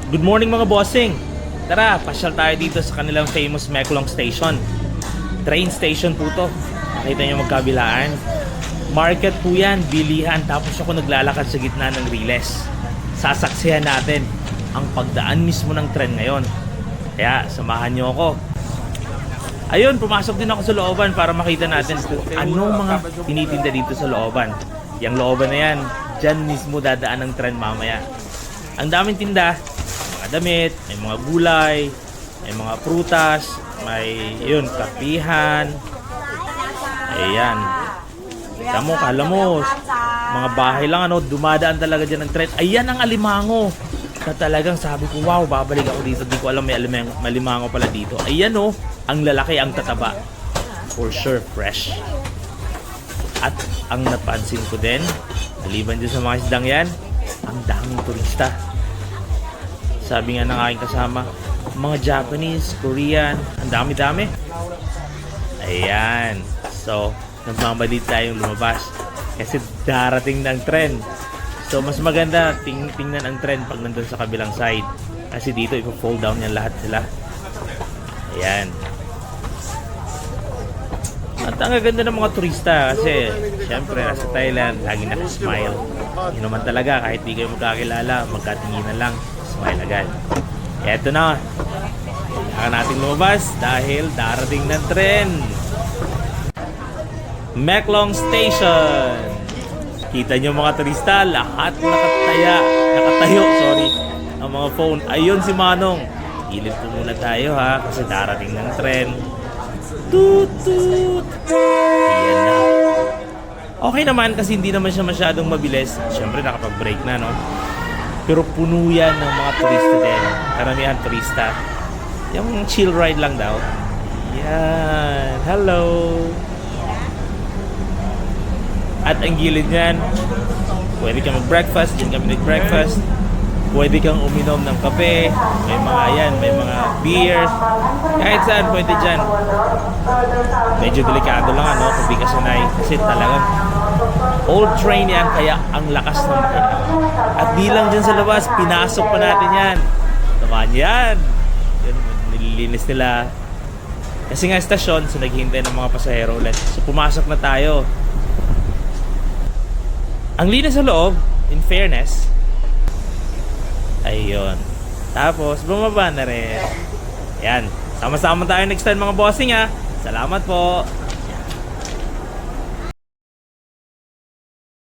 Good morning mga bossing! Tara, pasyal tayo dito sa kanilang famous Meklong Station. Train station po to. Nakita nyo magkabilaan. Market po yan, bilihan. Tapos ako naglalakad sa gitna ng Riles. Sasaksihan natin ang pagdaan mismo ng tren ngayon. Kaya samahan nyo ako. Ayun, pumasok din ako sa looban para makita natin kung anong mga tinitinda dito sa looban. Yang looban na yan, dyan mismo dadaan ng tren mamaya. Ang daming tinda, mga damit, may mga gulay, may mga prutas, may yun, kapihan. Ayan. Kita mo, kala mo, mga bahay lang, ano, dumadaan talaga dyan ng tren. Ayan ang alimango. Na talagang sabi ko, wow, babalik ako dito. Di ko alam may alimango pala dito. Ayan oh, ang lalaki, ang tataba. For sure, fresh. At ang napansin ko din, maliban din sa mga isdang yan, ang daming turista. Sabi nga ng aking kasama, mga Japanese, Korean, ang dami-dami. Ayan. So, nagmamadali tayong lumabas. Kasi darating ng tren. So, mas maganda tingnan ang tren pag nandun sa kabilang side. Kasi dito, ipo-fold down yan lahat sila. Ayan. At ang ganda ng mga turista kasi syempre nasa Thailand, lagi nakasmile. Yun naman talaga, kahit di kayo magkakilala, magkatinginan lang, smile agad. Eto na, kailangan natin lumabas dahil darating ng tren. Meklong Station. Kita nyo mga turista, lahat nakatayo, ang mga phone. Ayun si Manong. Ilip po muna tayo ha, kasi darating ng tren. Toot toot. Ayan na. Okay naman kasi hindi naman siya masyadong mabilis. Siyempre nakapag-break na, no? Pero puno yan ng mga turista din. Karamihan turista. Yung chill ride lang daw. Yan. Hello. At ang gilid niyan, pwede kang mag-breakfast. Diyan kami nag-breakfast. Pwede kang uminom ng kape. May mga yan, may mga beers. Kahit saan, pwede dyan. Medyo delikado lang, ano, kung di ka sanay. Kasi talagang old train yan, kaya ang lakas ng makina. At di lang dyan sa labas, pinasok pa natin yan. Naman yan. Yan, nililinis nila. Kasi nga estasyon, so naghihintay ng mga pasahero ulit. So pumasok na tayo. Ang linis sa loob, in fairness. Ayun. Tapos, bumaba na rin. Yan. Sama-sama tayo next time mga bossing ha. Salamat po.